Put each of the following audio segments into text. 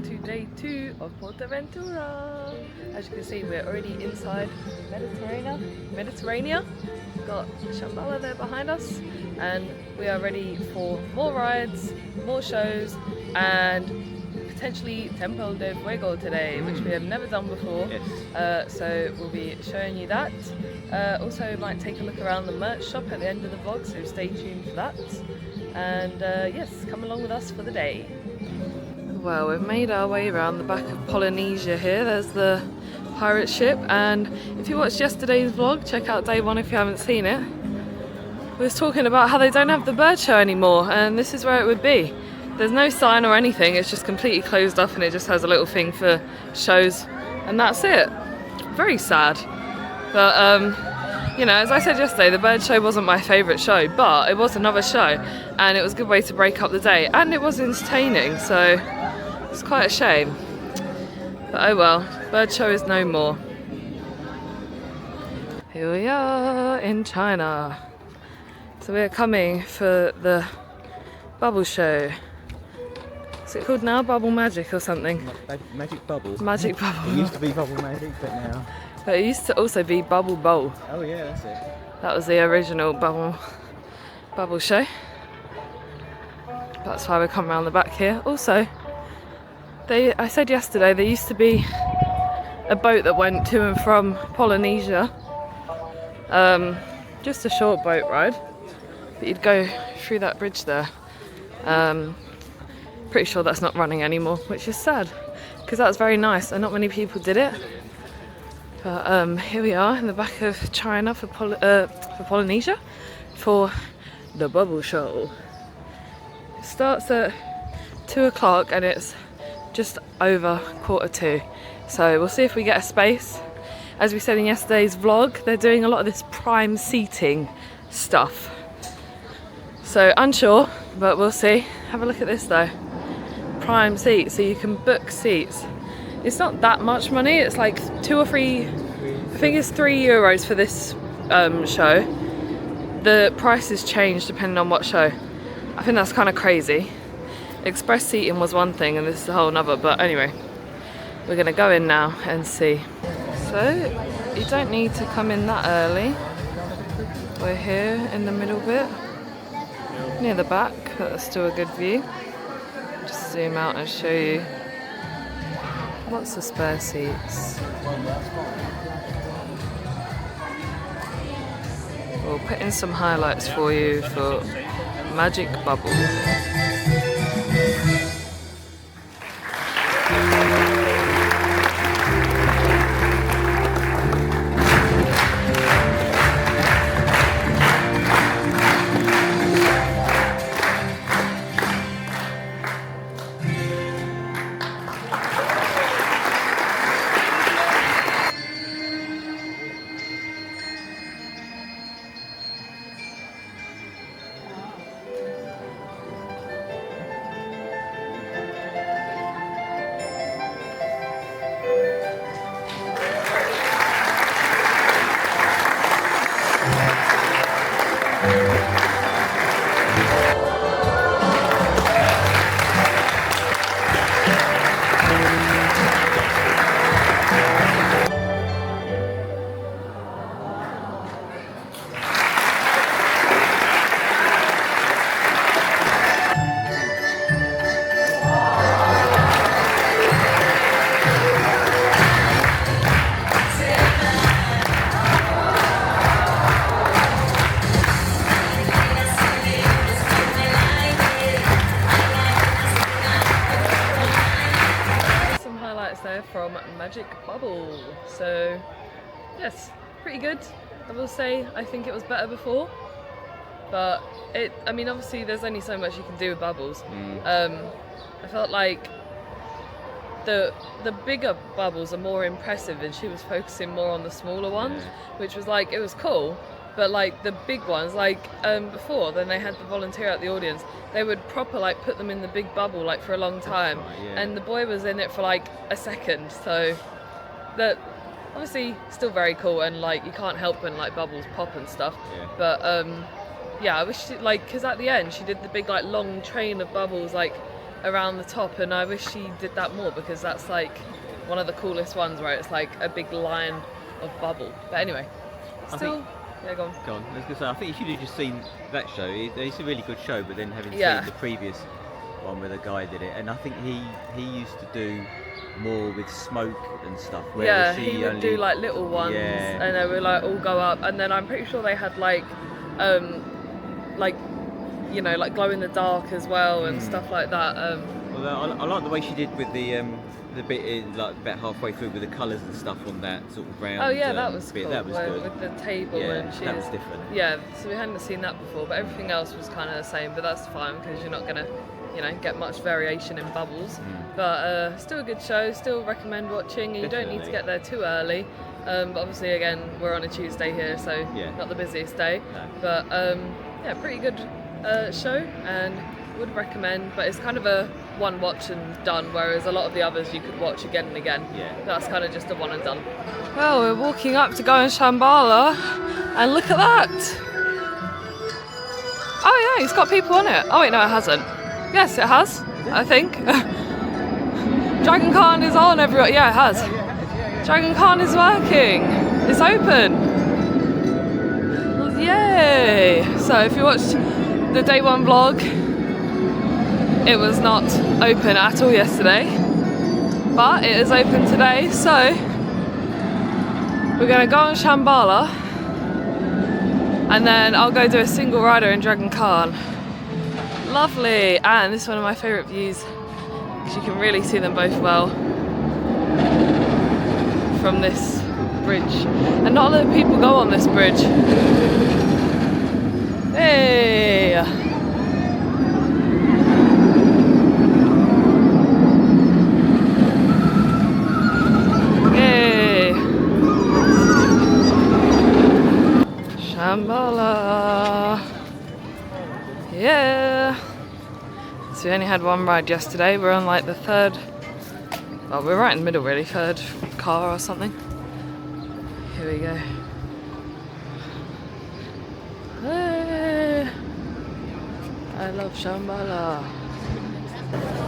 welcome to day 2 of PortAventura. As you can see, we're already inside Mediterranean. Got Shambhala there behind us, and we are ready for more rides, more shows, and potentially Templo Del Fuego today, which we have never done before. Yes. So we'll be showing you that. Also might take a look around the merch shop at the end of the vlog, so stay tuned for that. And yes, come along with us for the day. Well, we've made our way around the back of Polynesia here. There's the pirate ship, and if you watched yesterday's vlog, check out day 1 if you haven't seen it. We was talking about how they don't have the bird show anymore, and this is where it would be. There's no sign or anything, it's just completely closed off, and it just has a little thing for shows, and that's it. Very sad. But you know, as I said yesterday, the bird show wasn't my favourite show, but it was another show, and it was a good way to break up the day, and it was entertaining, so it's quite a shame. But oh well, bird show is no more. Here we are in China. So we're coming for the bubble show. Is it called now Bubble Magic or something? Magic Bubble. Magic Bubble. It used to be Bubble Magic, but now... But it used to also be Bubble Bowl. Oh yeah, that's it. That was the original bubble show. That's why we come around the back here. Also, I said yesterday there used to be a boat that went to and from Polynesia. Just a short boat ride, but you'd go through that bridge there. Pretty sure that's not running anymore, which is sad because that's very nice and not many people did it. But here we are in the back of China for Polynesia for the bubble show. It starts at 2 o'clock and it's just over 1:45. So we'll see if we get a space. As we said in yesterday's vlog, they're doing a lot of this prime seating stuff. So unsure, but we'll see. Have a look at this though. Prime seats, so you can book seats. It's not that much money, it's like 2 or 3, I think it's €3 for this show. The prices change depending on what show. I think that's kind of crazy. Express seating was one thing and this is a whole nother, but anyway, we're gonna go in now and see. So, you don't need to come in that early. We're here in the middle bit, near the back, that's still a good view. Just zoom out and show you. Lots of spare seats. We'll put in some highlights for you for Magic Bubble. From Magic Bubble. So yes, pretty good. I will say I think it was better before, but I mean obviously there's only so much you can do with bubbles. I felt like the bigger bubbles are more impressive and she was focusing more on the smaller ones, which was like, it was cool, but like the big ones, like before, then they had the volunteer at the audience, they would proper like put them in the big bubble like for a long time. And the boy was in it for like a second, so that obviously still very cool, and like you can't help when like bubbles pop and stuff. But yeah, I wish she, like, because at the end she did the big like long train of bubbles like around the top, and I wish she did that more because that's like one of the coolest ones where it's like a big line of bubble. But anyway, still, yeah, go on. Go on. I was going to say, I think you should have just seen that show. It's a really good show, but then having Yeah. seen the previous one where the guy did it, and I think he used to do more with smoke and stuff. Yeah, Whereas he would only do like little ones, Yeah. and they would like all go up, and then I'm pretty sure they had like you know, like glow in the dark as well and stuff like that. Although I like the way she did with the bit in, like about halfway through with the colours and stuff on that sort of round. Oh yeah, that was bit. cool. That was good. With the table Yeah, and she that was different. Yeah, so we hadn't seen that before, but everything else was kind of the same. But that's fine because you're not gonna, you know, get much variation in bubbles. But still a good show. Still recommend watching. You don't need to Definitely. get there too early. But obviously, again, we're on a Tuesday here, so Yeah. not the busiest day. No. But yeah, pretty good show, and would recommend. But it's kind of a one watch and done, whereas a lot of the others you could watch again and again. Yeah. That's kind of just a one and done. Well, we're walking up to go in Shambhala, and look at that. Oh yeah, it's got people on it. Oh wait, no, it hasn't. Yes, it has. I think. Dragon Khan is on, everyone. Yeah, it has. Dragon Khan is working. It's open. Well, yay! So if you watched the day one vlog, it was not open at all yesterday, but it is open today. So we're gonna go on Shambhala, and then I'll go do a single rider in Dragon Khan. Lovely, and this is one of my favourite views because you can really see them both well from this bridge, and not a lot of people go on this bridge. Hey! Hey! Shambhala! Yeah! So we only had one ride yesterday. We're on like the third, well, we're right in the middle really, third car or something. Here we go. Hey. I love Shambhala.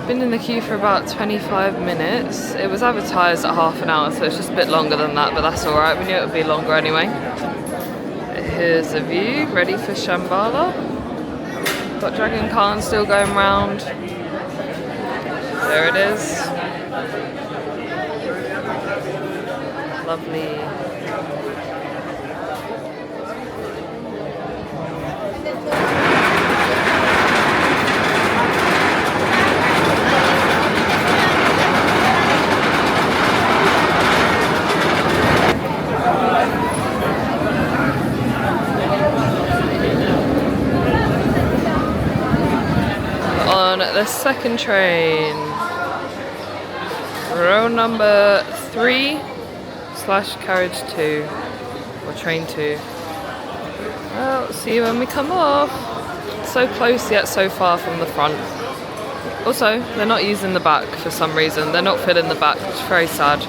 Been in the queue for about 25 minutes. It was advertised at half an hour, so it's just a bit longer than that, but that's alright. We knew it would be longer anyway. Here's a view, ready for Shambhala. Got Dragon Khan still going round. There it is. Lovely. On the second train, row number 3/carriage 2, or train 2. Well, see you when we come off. So close yet so far from the front. Also, they're not using the back for some reason. They're not filling the back, which is very sad.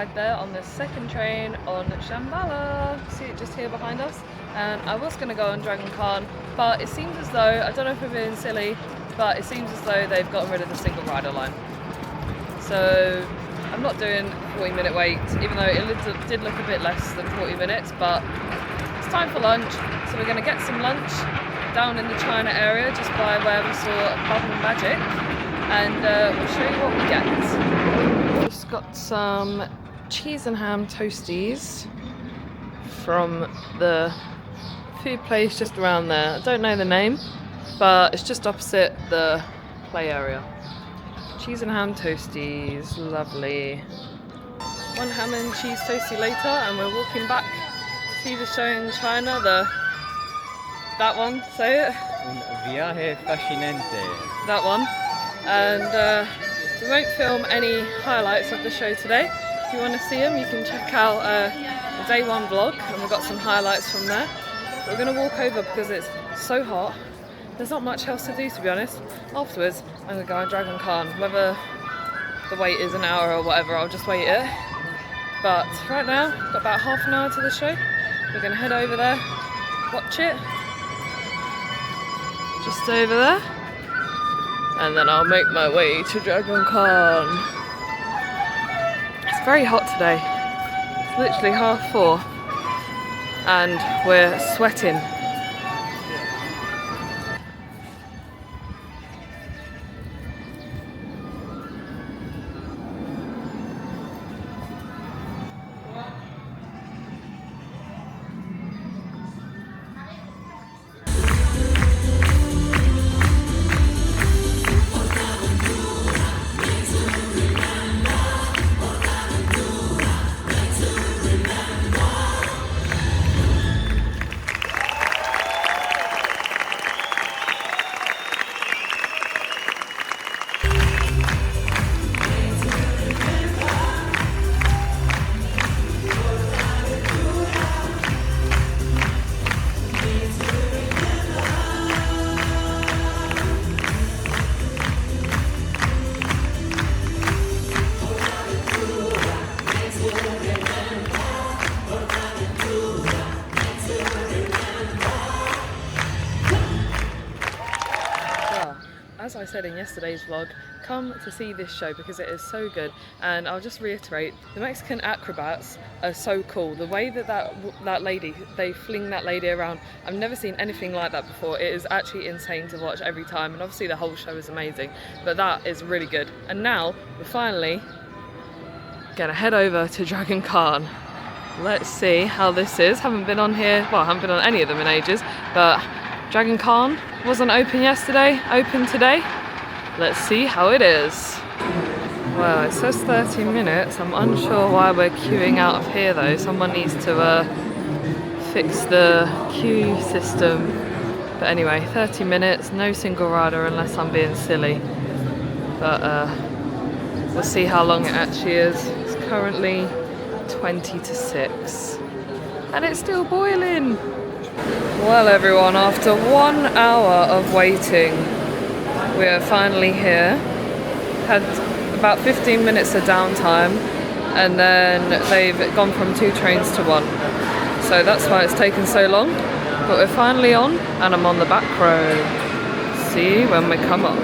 head there on the second train on Shambhala. See it just here behind us. And I was going to go on Dragon Khan, but it seems as though, I don't know if we're being silly, but it seems as though they've gotten rid of the single rider line. So I'm not doing a 40-minute wait, even though it did look a bit less than 40 minutes, but it's time for lunch. So we're going to get some lunch down in the China area, just by where we saw Bubble Magic, and we'll show you what we get. Just got some cheese and ham toasties from the food place just around there. I don't know the name, but it's just opposite the play area. Cheese and ham toasties, lovely. One ham and cheese toastie later, and we're walking back to see the show in China. That one, say it. Un viaje fascinante. That one. And we won't film any highlights of the show today. If you want to see them, you can check out the day one vlog, and we've got some highlights from there. But we're going to walk over because it's so hot. There's not much else to do, to be honest. Afterwards, I'm going to go on Dragon Khan. Whether the wait is an hour or whatever, I'll just wait it. But right now, got about half an hour to the show. We're going to head over there, watch it. Just over there. And then I'll make my way to Dragon Khan. It's very hot today. It's literally 4:30. And we're sweating. As I said in yesterday's vlog, come to see this show because it is so good. And I'll just reiterate, the Mexican acrobats are so cool. The way that lady, they fling that lady around, I've never seen anything like that before. It is actually insane to watch every time, and obviously the whole show is amazing, but that is really good. And now we're finally gonna head over to Dragon Khan. Let's see how this is. Haven't been on here, well, I haven't been on any of them in ages, but Dragon Khan wasn't open yesterday, open today. Let's see how it is. Well, it says 30 minutes. I'm unsure why we're queuing out of here though. Someone needs to fix the queue system. But anyway, 30 minutes, no single rider unless I'm being silly. But we'll see how long it actually is. It's currently 20 to 6. And it's still boiling. Well everyone, after 1 hour of waiting, we are finally here. Had about 15 minutes of downtime, and then they've gone from 2 trains to 1. So that's why it's taken so long. But we're finally on, and I'm on the back row. See you when we come off.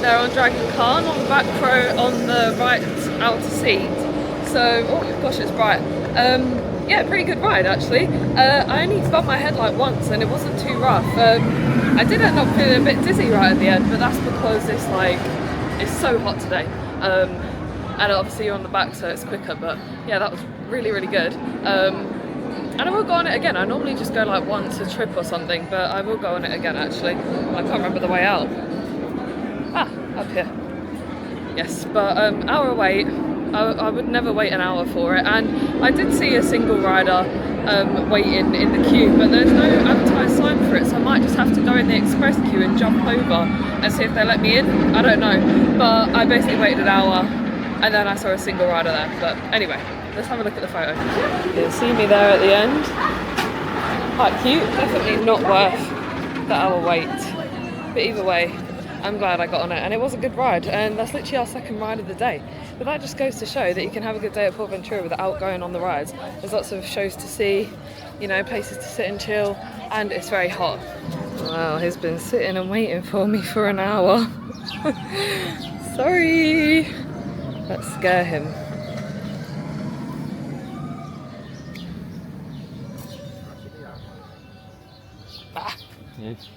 there on Dragon Khan on the back row on the right outer seat. So, oh gosh, it's bright. Yeah, pretty good ride actually. I only bumped my head like once and it wasn't too rough. I did end up feeling a bit dizzy right at the end, but that's because it's so hot today. And obviously you're on the back so it's quicker, but yeah, that was really, really good. And I will go on it again. I normally just go like once a trip or something, but I will go on it again actually. I can't remember the way out. Ah, up here. Yes, but hour wait. I would never wait an hour for it, and I did see a single rider waiting in the queue, but there's no advertised sign for it, so I might just have to go in the express queue and jump over and see if they let me in. I don't know, but I basically waited an hour and then I saw a single rider there. But anyway, let's have a look at the photo. You'll see me there at the end. Quite cute, definitely not worth the hour wait, but either way, I'm glad I got on it, and it was a good ride, and that's literally our second ride of the day. But that just goes to show that you can have a good day at PortAventura without going on the rides. There's lots of shows to see, you know, places to sit and chill, and it's very hot. Wow, he's been sitting and waiting for me for an hour. Sorry. Let's scare him. Ah. Yes.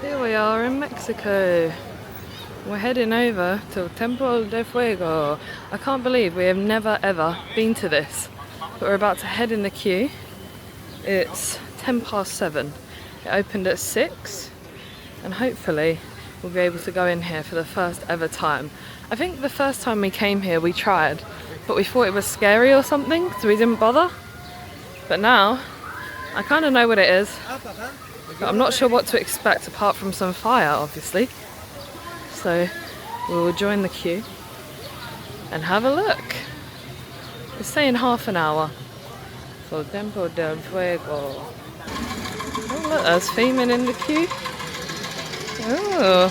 Here we are in Mexico. We're heading over to Templo Del Fuego. I can't believe we have never ever been to this, but we're about to head in the queue. It's 7:10. It opened at 6, and hopefully we'll be able to go in here for the first ever time. I think the first time we came here we tried, but we thought it was scary or something, so we didn't bother. But now I kind of know what it is, but I'm not sure what to expect apart from some fire, obviously. So we will join the queue and have a look. It's saying half an hour. So Templo Del Fuego. Oh look, there's Feeman in the queue. Oh.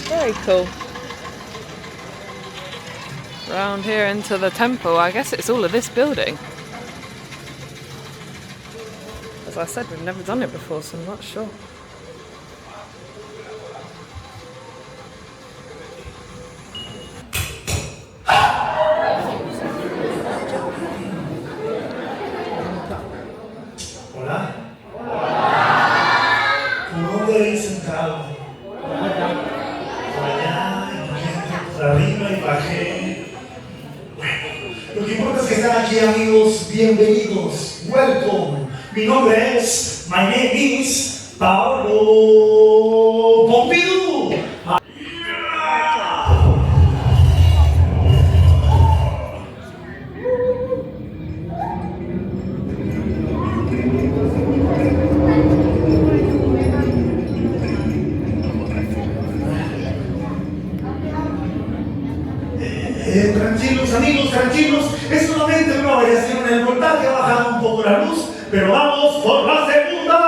Very cool. Round here into the temple. I guess it's all of this building. As I said, we've never done it before, so I'm not sure. Hola. ¿Por dónde habéis entrado? Por allá, por arriba y bajé. Bueno, lo que importa es que están aquí, amigos. Bienvenidos. Welcome. Mi nombre es, my name is Paolo Pompidou. Tranquilos amigos, tranquilos, es solamente una variación, el voltaje ha bajado un poco la luz, pero vamos por la segunda.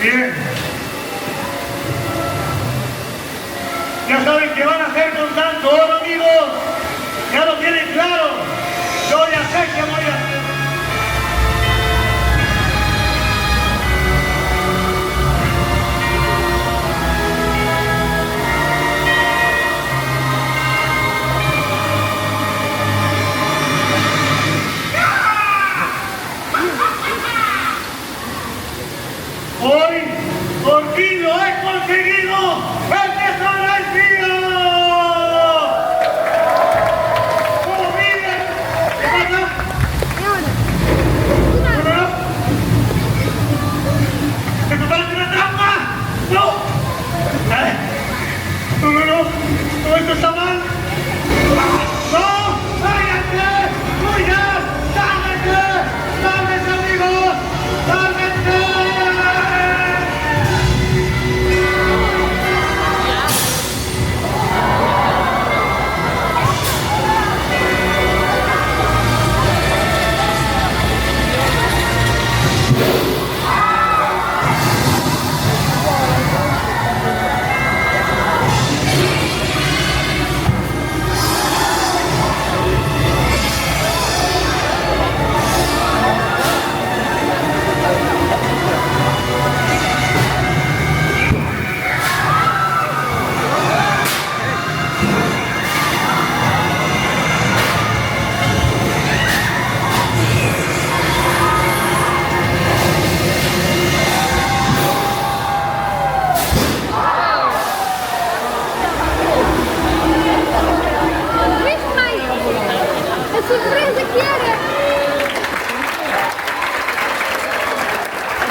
Bien. Ya saben qué van a hacer con tanto oro, amigos. Ya lo tienen claro. Yo ya sé qué voy a hacer. ¡Por fin lo he conseguido! ¡Empezar el día! ¡Como viven! ¿Qué pasa? ¿Te tomaste una trampa? ¡No! No, esto está mal. ¡No! ¡Váyanse! ¡Cuidado! ¡Sálvense! ¡Sálvense, amigos! ¡Sálvense!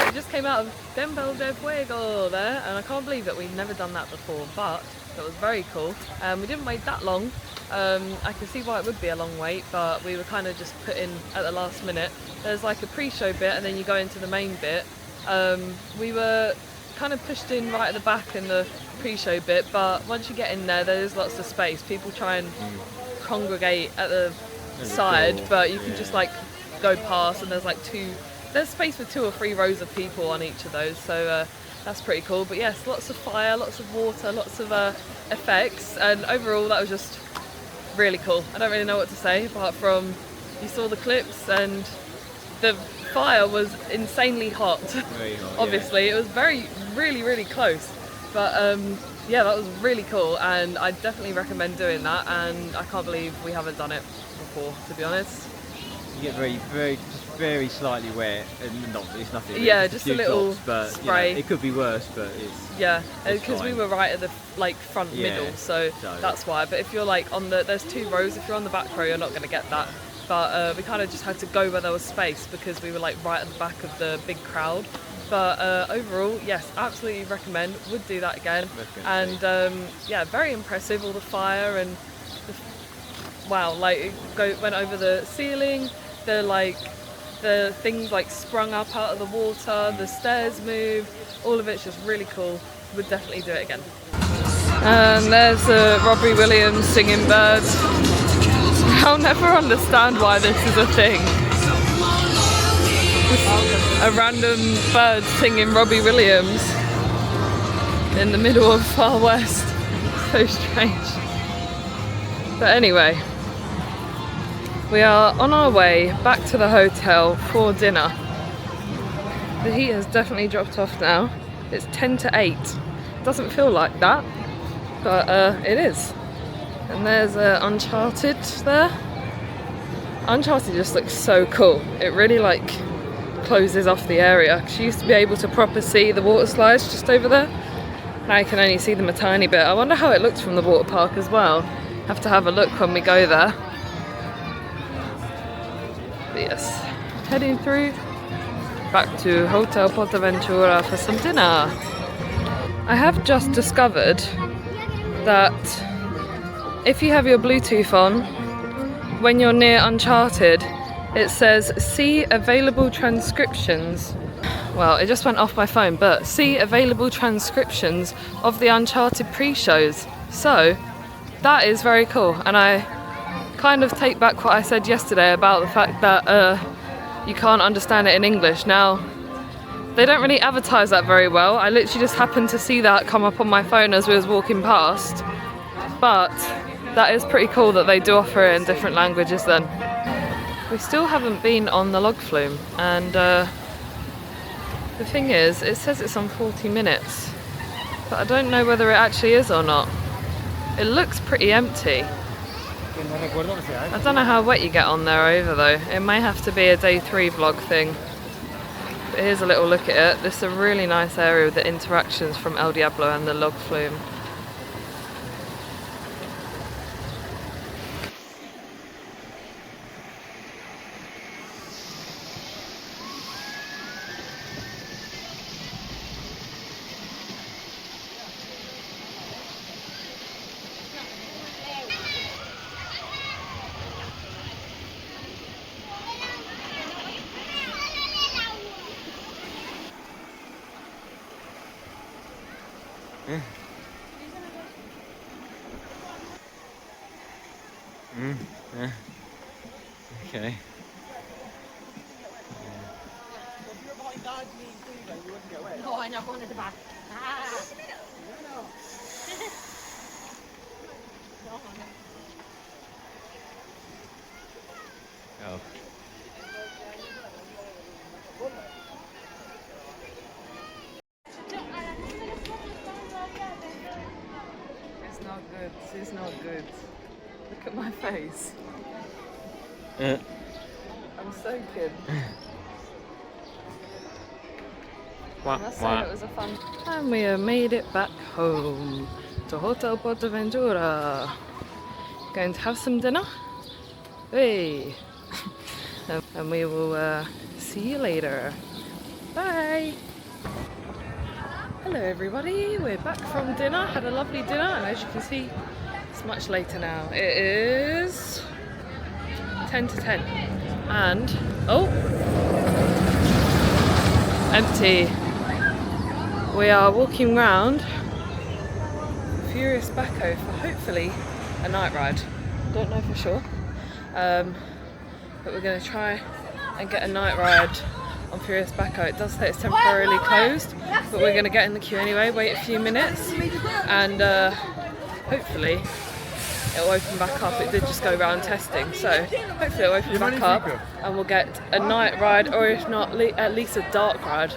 We just came out of Templo Del Fuego there, and I can't believe that we've never done that before, but it was very cool. We didn't wait that long. I can see why it would be a long wait, but we were kind of just put in at the last minute. There's like a pre-show bit and then you go into the main bit. We were kind of pushed in right at the back in the pre-show bit, but once you get in there, there's lots of space. People try and congregate at the side, but you can just like go past, and there's space for 2 or 3 rows of people on each of those, so that's pretty cool. But yes, lots of fire, lots of water, lots of effects, and overall that was just really cool. I don't really know what to say apart from you saw the clips and the fire was insanely hot. Very hot, Obviously, yeah. It was really close, but yeah, that was really cool, and I definitely recommend doing that, and I can't believe we haven't done it before, to be honest. You get very slightly wet, and it's nothing. Really. Yeah, It's just few a little drops, but, spray. You know, it could be worse, but it's Yeah, it's because we fine. were right at the front Yeah, middle, so that's why. But if you're like there's 2 rows. If you're on the back row, you're not going to get that. But we kind of just had to go where there was space because we were like right at the back of the big crowd. But overall, yes, absolutely recommend. Would do that again. And yeah, very impressive. All the fire and wow, like it went over the ceiling. The things like sprung up out of the water. The stairs moved. All of it's just really cool. Would definitely do it again. And there's Robbie Williams singing Birds. I'll never understand why this is a thing. A random bird singing Robbie Williams in the middle of Far West. So strange. But anyway, we are on our way back to the hotel for dinner. The heat has definitely dropped off now. It's 10 to 8. Doesn't feel like that, but it is. And there's Uncharted there. Uncharted just looks so cool. It really like closes off the area. You used to be able to proper see the water slides just over there. Now you can only see them a tiny bit. I wonder how it looks from the water park as well. Have to have a look when we go there. But yes, heading through back to Hotel PortAventura for some dinner. I have just discovered that if you have your Bluetooth on, when you're near Uncharted, it says see available transcriptions. Well, it just went off my phone, but see available transcriptions of the Uncharted pre-shows. So that is very cool, and I kind of take back what I said yesterday about the fact that you can't understand it in English. Now, they don't really advertise that very well. I literally just happened to see that come up on my phone as we was walking past, but that is pretty cool that they do offer it in different languages then. We still haven't been on the log flume, and the thing is, it says it's on 40 minutes, but I don't know whether it actually is or not. It looks pretty empty. I don't know how wet you get on there over though. It may have to be a day 3 vlog thing. But here's a little look at it. This is a really nice area with the interactions from El Diablo and the log flume. Okay. Oh. It's not good. It's not good. Look at my face. I'm soaking. I say it was a fun. And we have made it back home to Hotel PortAventura. Going to have some dinner. Hey. And we will see you later. Bye. Hello everybody, we're back from dinner. Had a lovely dinner, and as you can see, it's much later now. It is 10 to 10. And empty. We are walking round Furious Bacco for hopefully a night ride. Don't know for sure, but we're going to try and get a night ride on Furious Bacco. It does say it's temporarily closed, but we're going to get in the queue anyway, wait a few minutes, and hopefully it'll open back up. It did just go around testing, so hopefully it'll open back up and we'll get a night ride, or if not, at least a dark ride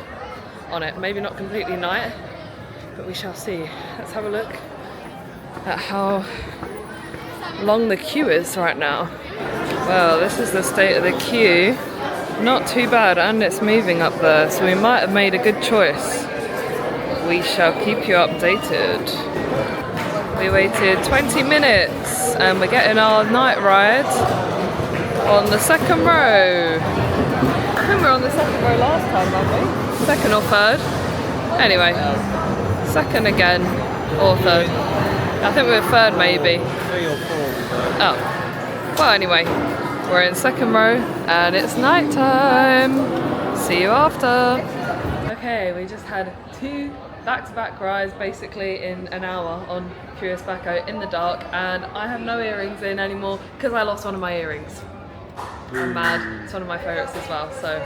on it. Maybe not completely night, but we shall see. Let's have a look at how long the queue is right now. Well, this is the state of the queue. Not too bad, and it's moving up there, so we might have made a good choice. We shall keep you updated. We waited 20 minutes and we're getting our night ride on the second row. I think we were on the second row last time, weren't we? Second or third? Anyway, second again, or third. I think we were third maybe. 3 or 4. Oh, well anyway, we're in second row and it's night time. See you after. Okay, we just had 2 back-to-back rides basically in an hour on Furious Bacco in the dark, and I have no earrings in anymore because I lost one of my earrings. I'm mad. It's one of my favourites as well, so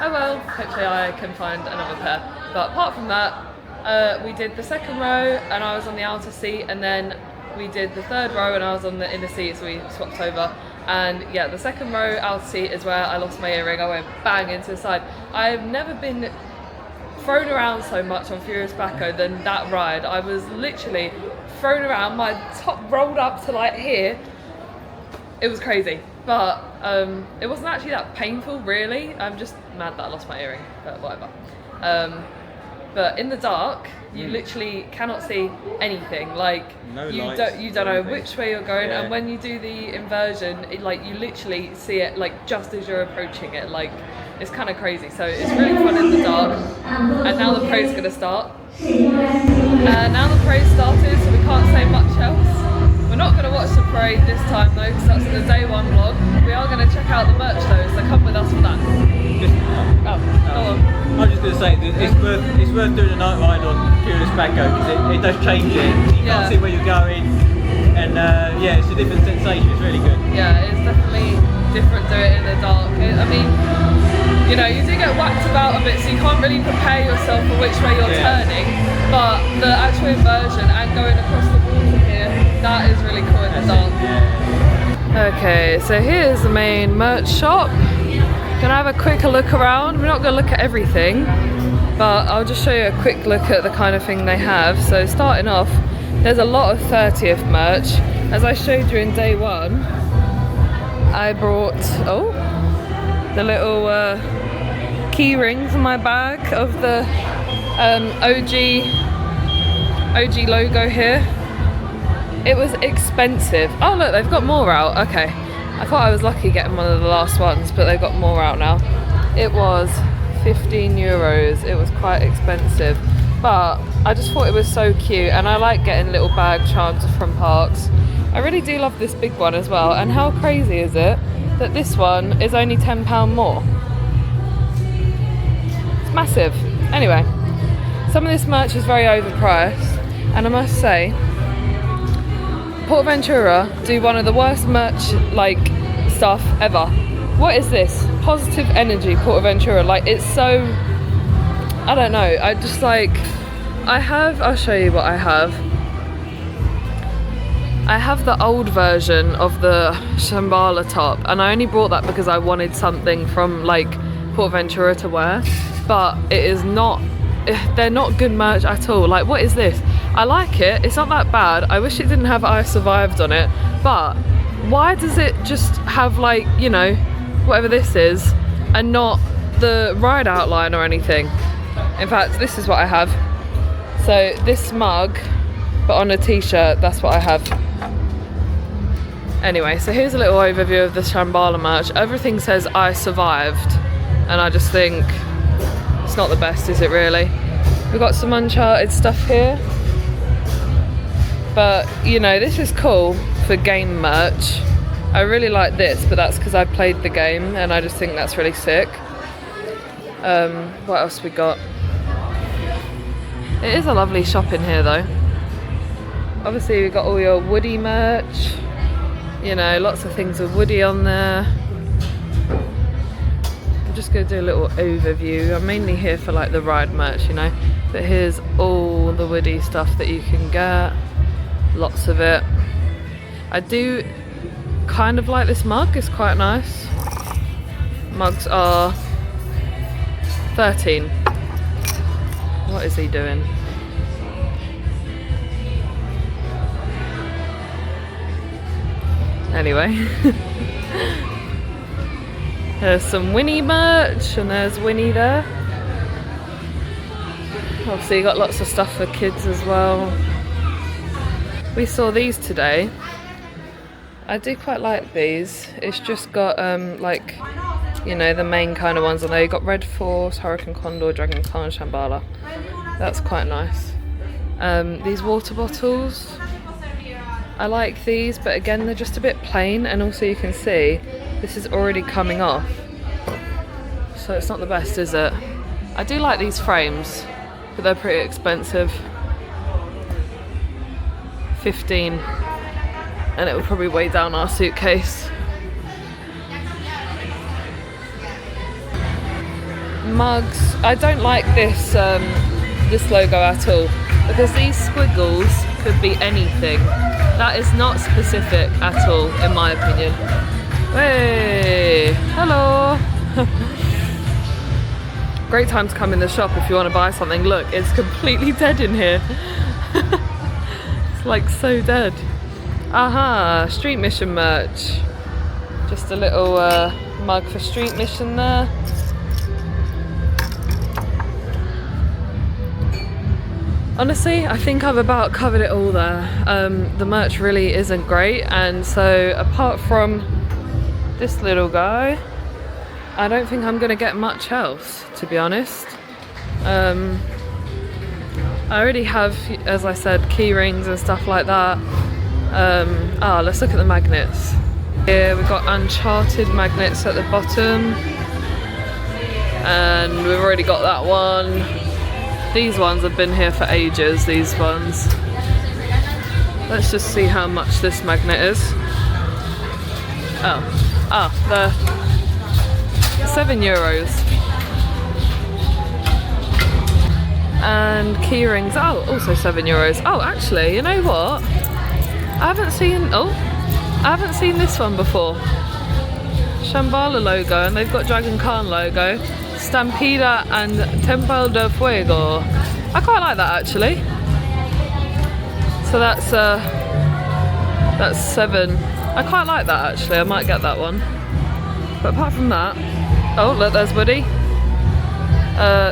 oh well, hopefully I can find another pair. But apart from that, we did the second row and I was on the outer seat, and then we did the third row and I was on the inner seat, so we swapped over. And yeah, the second row outer seat is where I lost my earring. I went bang into the side. I've never been thrown around so much on Furious Bacco than that ride. I was literally thrown around, my top rolled up to like here. It was crazy, but it wasn't actually that painful really. I'm just mad that I lost my earring, but whatever. But in the dark, you literally cannot see anything. Like you don't know which way you're going, and when you do the inversion, like you literally see it like just as you're approaching it. Like it's kind of crazy. So it's really fun in the dark. And now the parade's gonna start. Now the parade started, so we can't say much else. We're not gonna watch the parade this time though, because that's the day 1 vlog. We are gonna check out the merch though, so come with us for that. Go on. I was just going to say, it's worth doing a night ride on Furious Bacco because it does change it. You can't see where you're going, and yeah, it's a different sensation. It's really good. Yeah, it's definitely different doing it in the dark. I mean, you know, you do get whacked about a bit, so you can't really prepare yourself for which way you're turning. But the actual inversion and going across the water here, that is really cool in the dark. Okay, so here's the main merch shop. Gonna have a quick look around. We're not gonna look at everything, but I'll just show you a quick look at the kind of thing they have. So starting off, there's a lot of 30th merch. As I showed you in day 1, I brought the little key rings in my bag of the OG logo here. It was expensive. Oh look, they've got more out. Okay, I thought I was lucky getting one of the last ones, but they've got more out now. It was 15 euros. It was quite expensive, but I just thought it was so cute, and I like getting little bag charms from parks. I really do love this big one as well. And how crazy is it that this one is only £10 more? It's massive. Anyway, some of this merch is very overpriced, and I must say PortAventura do one of the worst merch like stuff ever. What is this? Positive energy PortAventura. Like, it's so, I don't know, I just like, I'll show you what I have. I have the old version of the Shambhala top, and I only brought that because I wanted something from like PortAventura to wear, but it is not, they're not good merch at all. Like, what is this? I like it, it's not that bad. I wish it didn't have I survived on it, but why does it just have like, you know, whatever this is, and not the ride outline or anything? In fact, this is what I have. So this mug, but on a t-shirt, that's what I have. Anyway, so here's a little overview of the Shambhala merch. Everything says I survived, and I just think it's not the best, is it really? We've got some Uncharted stuff here, but you know, this is cool for game merch. I really like this, but that's because I played the game and I just think that's really sick. What else we got? It is a lovely shop in here though. Obviously we've got all your Woody merch, you know, lots of things with Woody on there. I'm just going to do a little overview. I'm mainly here for like the ride merch, you know, but here's all the Woody stuff that you can get. Lots of it. I do kind of like this mug, it's quite nice. Mugs are 13. What is he doing? Anyway. There's some Winnie merch, and there's Winnie there. Obviously you got lots of stuff for kids as well. We saw these today. I do quite like these. It's just got like, you know, the main kind of ones on there. You got Red Force, Hurricane Condor, Dragon Khan, Shambhala. That's quite nice. These water bottles, I like these, but again they're just a bit plain, and also you can see this is already coming off, so it's not the best, is it? I do like these frames, but they're pretty expensive. 15, and it would probably weigh down our suitcase. Mugs, I don't like this this logo at all, because these squiggles could be anything. That is not specific at all, in my opinion. Hey, hello. Great time to come in the shop if you want to buy something. Look, it's completely dead in here. It's like so dead. Aha, Street Mission merch. Just a little mug for Street Mission there. Honestly, I think I've about covered it all there. The merch really isn't great, and so apart from this little guy, I don't think I'm gonna get much else, to be honest. I already have, as I said, key rings and stuff like that. Let's look at the magnets. Here we've got Uncharted magnets at the bottom, and we've already got that one. These ones have been here for ages, these ones. Let's just see how much this magnet is. They're €7. And key rings, also €7. Oh, actually, you know what? I haven't seen this one before. Shambhala logo, and they've got Dragon Khan logo. Stampida and Templo Del Fuego. I quite like that actually. So that's 7. I quite like that actually. I might get that one. But apart from that, oh look, there's Woody.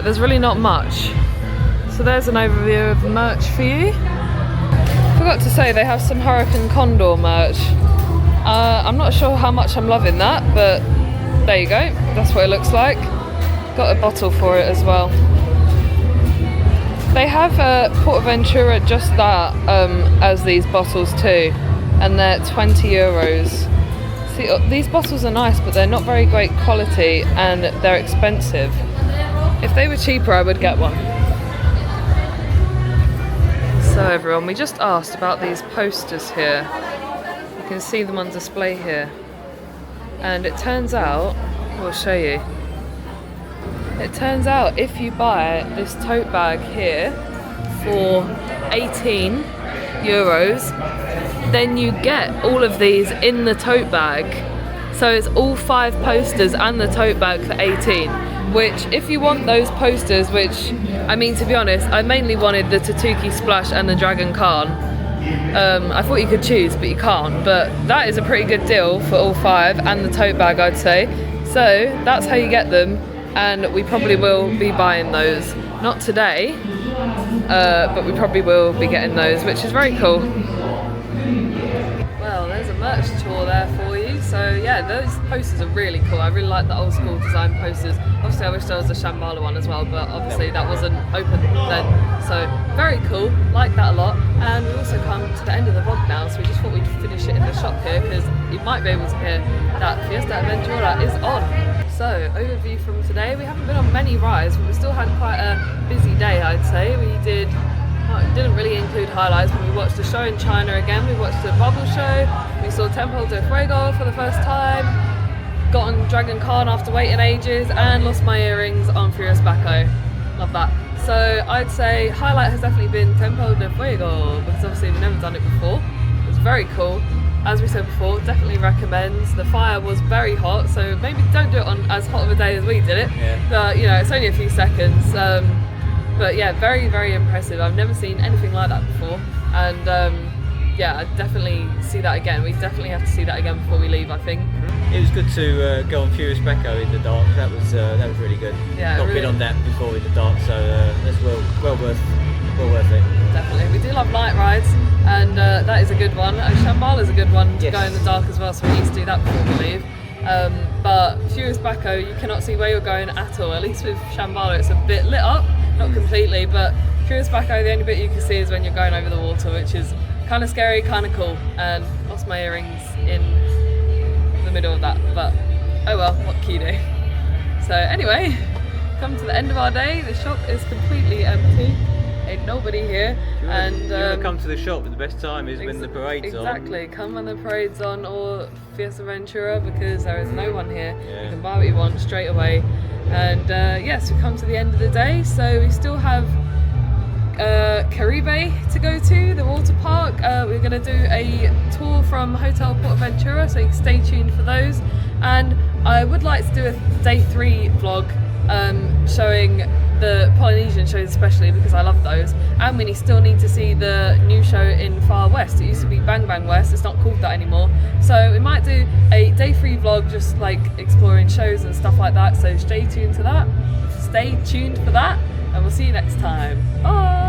there's really not much. So there's an overview of merch for you. Forgot to say they have some Hurricane Condor merch. I'm not sure how much I'm loving that, but there you go. That's what it looks like. Got a bottle for it as well. They have PortAventura just that as these bottles too, and they're 20 euros. See, these bottles are nice, but they're not very great quality and they're expensive. If they were cheaper, I would get one. So everyone, we just asked about these posters here. You can see them on display here. And it turns out, we'll show you. It turns out if you buy this tote bag here for 18 euros, then you get all of these in the tote bag. So it's all 5 posters and the tote bag for 18, which if you want those posters, which, I mean, to be honest, I mainly wanted the Tatuki Splash and the Dragon Khan. I thought you could choose, but you can't. But that is a pretty good deal for all 5 and the tote bag, I'd say. So that's how you get them. And we probably will be buying those. Not today, but we probably will be getting those, which is very cool. Well, there's a merch tour there for you. So yeah, those posters are really cool. I really like the old school design posters. Obviously I wish there was a Shambhala one as well, but obviously that wasn't open then. So very cool, like that a lot. And we also come to the end of the vlog now, so we just thought we'd finish it in the shop here, because you might be able to hear that PortAventura is on. So, overview from today. We haven't been on many rides, but we still had quite a busy day, I'd say. We didn't really include highlights, but we watched a show in China again. We watched a bubble show. We saw Templo Del Fuego for the first time. Got on Dragon Khan after waiting ages, and lost my earrings on Furious Bacco. Love that. So, I'd say highlight has definitely been Templo Del Fuego, because obviously we've never done it before. It was very cool. As we said before, definitely recommends. The fire was very hot, so maybe don't do it on as hot of a day as we did it. Yeah. But you know, it's only a few seconds. But yeah, very, very impressive. I've never seen anything like that before, and yeah, I'd definitely see that again. We definitely have to see that again before we leave, I think. It was good to go on Furious Bacco in the dark. That was really good. Yeah, not really been on that before in the dark, so that's well worth it. Definitely, we do love night rides, and that is a good one. Shambhala is a good one to go in the dark as well, so we need to do that before we leave. But Furious Bacco, you cannot see where you're going at all. At least with Shambhala, it's a bit lit up, not completely, but Furious Bacco, the only bit you can see is when you're going over the water, which is kind of scary, kind of cool. And lost my earrings in the middle of that, but oh well, what can you do? So anyway, come to the end of our day. The shop is completely empty. Ain't nobody here. You wanna come to the shop, but the best time is when the parade's on. Exactly, come when the parade's on, or PortAventura, because there is no one here. Yeah. You can buy what you want straight away. And yes, we come to the end of the day, so we still have Caribe to go to, the water park. We're going to do a tour from Hotel PortAventura, so you can stay tuned for those. And I would like to do a day 3 vlog showing the Polynesian shows, especially because I love those. And we still need to see the new show in Far West. It used to be Bang Bang West, it's not called that anymore. So we might do a day 3 vlog, just like exploring shows and stuff like that. So stay tuned to that. Stay tuned for that, and we'll see you next time. Bye!